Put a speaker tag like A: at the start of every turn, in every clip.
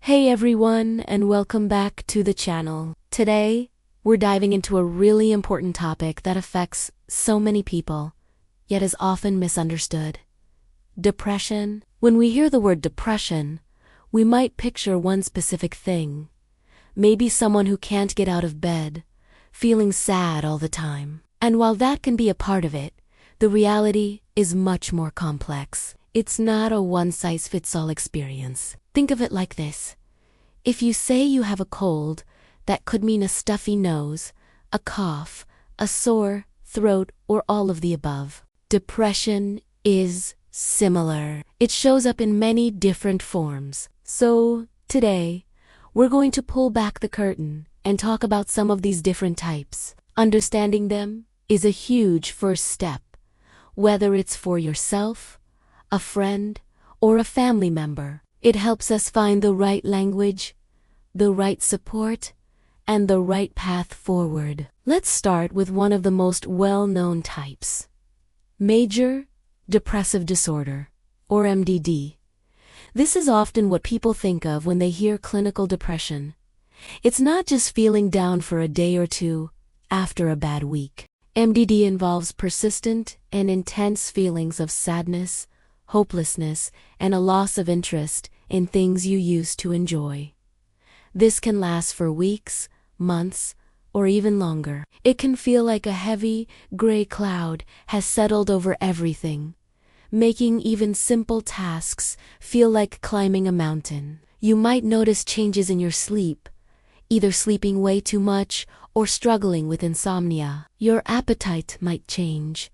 A: Hey everyone, and welcome back to the channel. Today, we're diving into a really important topic that affects so many people, yet is often misunderstood. Depression. When we hear the word depression, we might picture one specific thing. Maybe someone who can't get out of bed, feeling sad all the time. And while that can be a part of it, the reality is much more complex. It's not a one-size-fits-all experience. Think of it like this. If you say you have a cold, that could mean a stuffy nose, a cough, a sore throat, or all of the above. Depression is similar. It shows up in many different forms. So, today, we're going to pull back the curtain and talk about some of these different types. Understanding them is a huge first step, whether it's for yourself, a friend, or a family member. It helps us find the right language, the right support, and the right path forward. Let's start with one of the most well-known types. Major Depressive Disorder, or MDD. This is often what people think of when they hear clinical depression. It's not just feeling down for a day or two after a bad week. MDD involves persistent and intense feelings of sadness, hopelessness, and a loss of interest in things you used to enjoy. This can last for weeks, months, or even longer. It can feel like a heavy, gray cloud has settled over everything, making even simple tasks feel like climbing a mountain. You might notice changes in your sleep, either sleeping way too much or struggling with insomnia. Your appetite might change,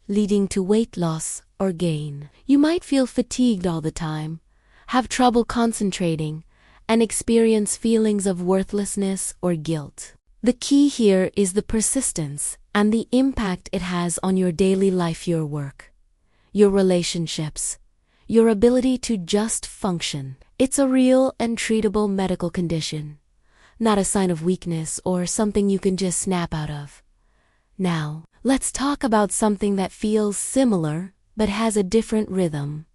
A: leading to weight loss or gain. You might feel fatigued all the time, have trouble concentrating, and experience feelings of worthlessness or guilt. The key here is the persistence and the impact it has on your daily life, your work, your relationships, your ability to just function. It's a real and treatable medical condition, not a sign of weakness or something you can just snap out of. Now, let's talk about something that feels similar but has a different rhythm.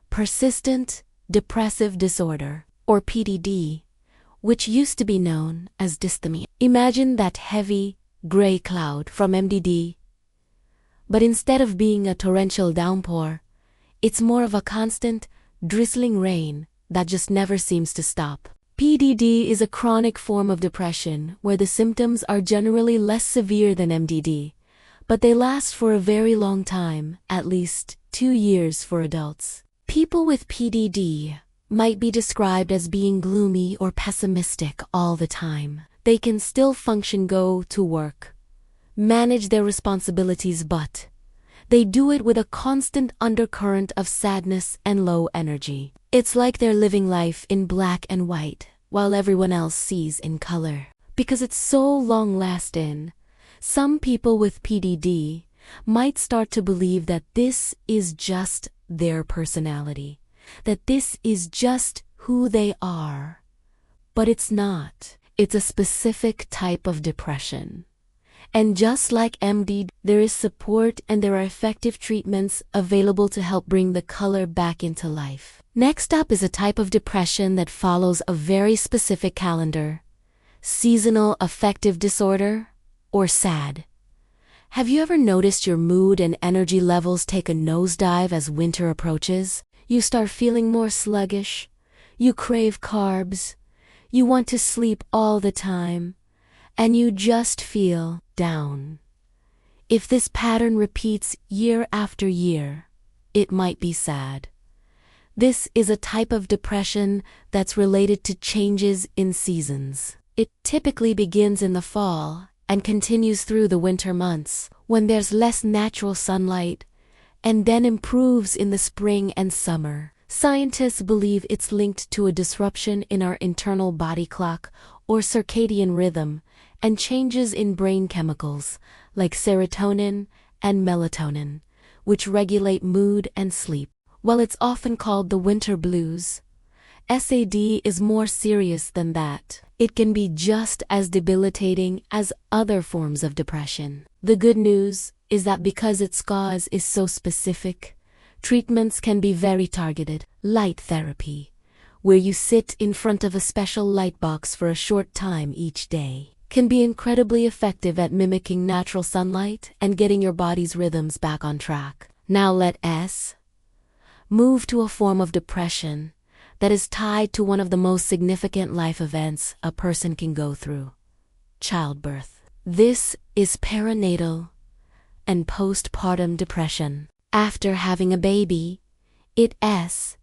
A: Persistent Depressive Disorder, or PDD, which used to be known as dysthymia. Imagine that heavy, gray cloud from MDD. But instead of being a torrential downpour, it's more of a constant, drizzling rain that just never seems to stop. PDD is a chronic form of depression where the symptoms are generally less severe than MDD, but they last for a very long time, at least 2 years for adults. People with PDD might be described as being gloomy or pessimistic all the time. They can still function, go to work, manage their responsibilities, but they do it with a constant undercurrent of sadness and low energy. It's like they're living life in black and white, while everyone else sees in color. Because it's so long-lasting, some people with PDD might start to believe that this is just their personality, that this is just who they are. But it's not. It's a specific type of depression. And just like MDD, there is support and there are effective treatments available to help bring the color back into life. Next up is a type of depression that follows a very specific calendar. Seasonal Affective Disorder, or SAD. Have you ever noticed your mood and energy levels take a nosedive as winter approaches? You start feeling more sluggish, you crave carbs, you want to sleep all the time, and you just feel down. If this pattern repeats year after year, it might be SAD. This is a type of depression that's related to changes in seasons. It typically begins in the fall and continues through the winter months, when there's less natural sunlight, and then improves in the spring and summer. Scientists believe it's linked to a disruption in our internal body clock or circadian rhythm and changes in brain chemicals like serotonin and melatonin, which regulate mood and sleep. While it's often called the winter blues, SAD is more serious than that. It can be just as debilitating as other forms of depression. The good news is that because its cause is so specific, treatments can be very targeted. Light therapy, where you sit in front of a special light box for a short time each day, can be incredibly effective at mimicking natural sunlight and getting your body's rhythms back on track. Now let us move to a form of depression that is tied to one of the most significant life events a person can go through: childbirth. This is perinatal and postpartum depression. After having a baby, it is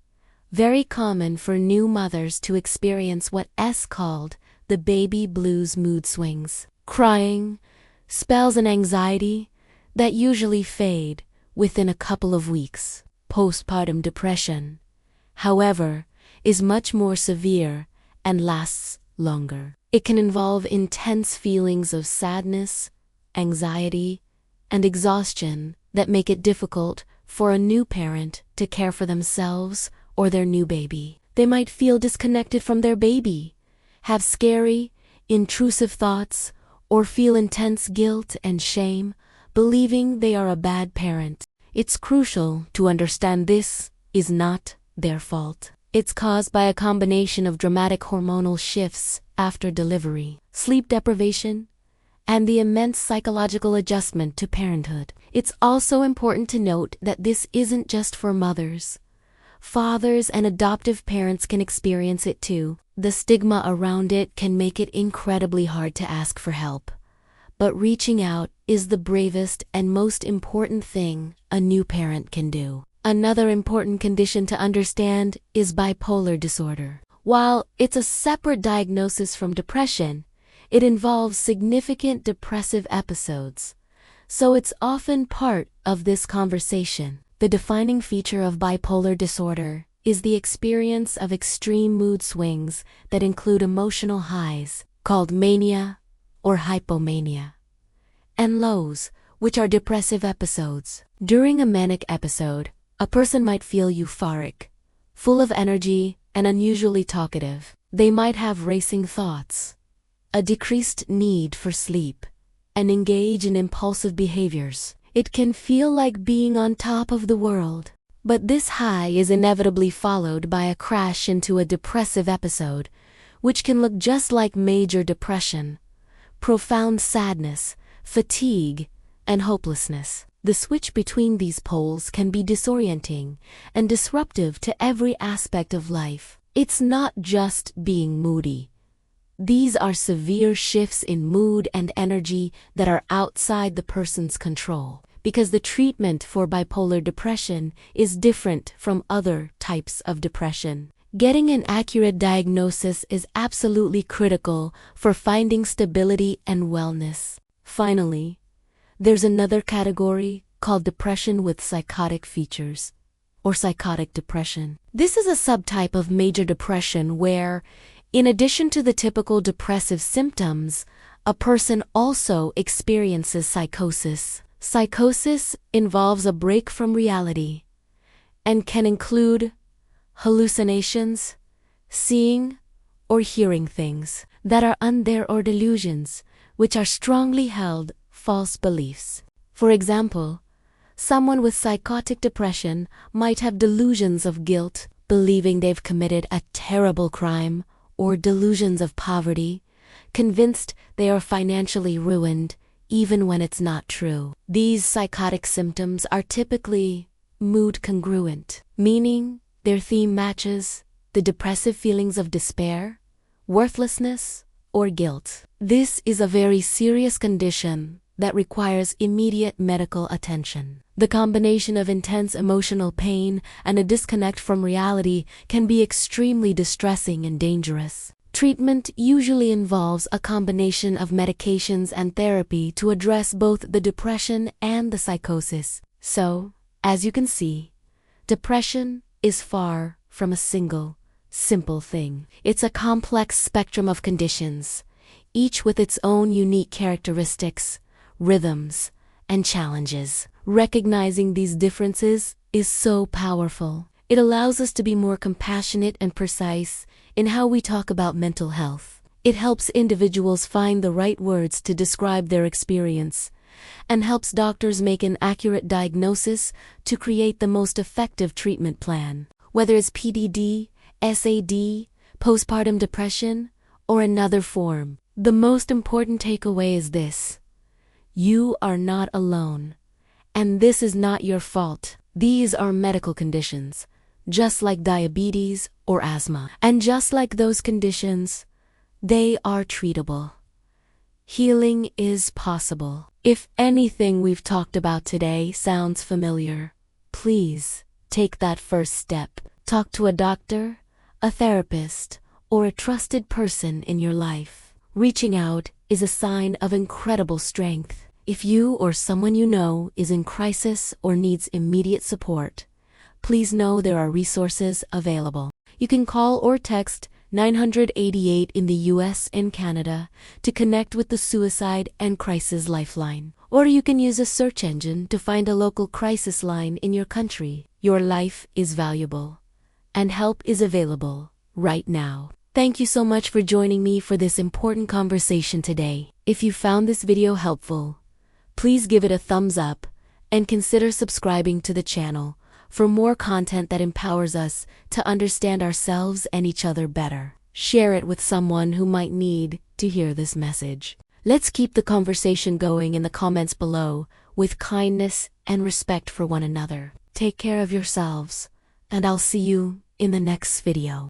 A: very common for new mothers to experience what is called the baby blues mood swings. Crying, spells and anxiety that usually fade within a couple of weeks. Postpartum depression, however, is much more severe and lasts longer. It can involve intense feelings of sadness, anxiety, and exhaustion that make it difficult for a new parent to care for themselves or their new baby. They might feel disconnected from their baby, have scary, intrusive thoughts, or feel intense guilt and shame, believing they are a bad parent. It's crucial to understand this is not their fault. It's caused by a combination of dramatic hormonal shifts after delivery, sleep deprivation, and the immense psychological adjustment to parenthood. It's also important to note that this isn't just for mothers. Fathers and adoptive parents can experience it too. The stigma around it can make it incredibly hard to ask for help. But reaching out is the bravest and most important thing a new parent can do. Another important condition to understand is bipolar disorder. While it's a separate diagnosis from depression, it involves significant depressive episodes, so it's often part of this conversation. The defining feature of bipolar disorder is the experience of extreme mood swings that include emotional highs, called mania or hypomania, and lows, which are depressive episodes. During a manic episode, a person might feel euphoric, full of energy, and unusually talkative. They might have racing thoughts, a decreased need for sleep, and engage in impulsive behaviors. It can feel like being on top of the world. But this high is inevitably followed by a crash into a depressive episode, which can look just like major depression, profound sadness, fatigue, and hopelessness. The switch between these poles can be disorienting and disruptive to every aspect of life. It's not just being moody. These are severe shifts in mood and energy that are outside the person's control, because the treatment for bipolar depression is different from other types of depression. Getting an accurate diagnosis is absolutely critical for finding stability and wellness. Finally, there's another category called depression with psychotic features, or psychotic depression. This is a subtype of major depression where, in addition to the typical depressive symptoms, a person also experiences psychosis. Psychosis involves a break from reality and can include hallucinations, seeing or hearing things that are untheir or delusions, which are strongly held false beliefs. For example, someone with psychotic depression might have delusions of guilt, believing they've committed a terrible crime, or delusions of poverty, convinced they are financially ruined, even when it's not true. These psychotic symptoms are typically mood congruent, meaning their theme matches the depressive feelings of despair, worthlessness, or guilt. This is a very serious condition that requires immediate medical attention. The combination of intense emotional pain and a disconnect from reality can be extremely distressing and dangerous. Treatment usually involves a combination of medications and therapy to address both the depression and the psychosis. So, as you can see, depression is far from a single, simple thing. It's a complex spectrum of conditions, each with its own unique characteristics, rhythms, and challenges. Recognizing these differences is so powerful. It allows us to be more compassionate and precise in how we talk about mental health. It helps individuals find the right words to describe their experience, and helps doctors make an accurate diagnosis to create the most effective treatment plan. Whether it's PDD, SAD, postpartum depression, or another form. The most important takeaway is this: you are not alone, and this is not your fault. These are medical conditions, just like diabetes or asthma. And just like those conditions, they are treatable. Healing is possible. If anything we've talked about today sounds familiar, please take that first step. Talk to a doctor, a therapist, or a trusted person in your life. Reaching out is a sign of incredible strength. If you or someone you know is in crisis or needs immediate support, please know there are resources available. You can call or text 988 in the US and Canada to connect with the Suicide and Crisis Lifeline. Or you can use a search engine to find a local crisis line in your country. Your life is valuable, and help is available right now. Thank you so much for joining me for this important conversation today. If you found this video helpful, please give it a thumbs up and consider subscribing to the channel for more content that empowers us to understand ourselves and each other better. Share it with someone who might need to hear this message. Let's keep the conversation going in the comments below with kindness and respect for one another. Take care of yourselves, and I'll see you in the next video.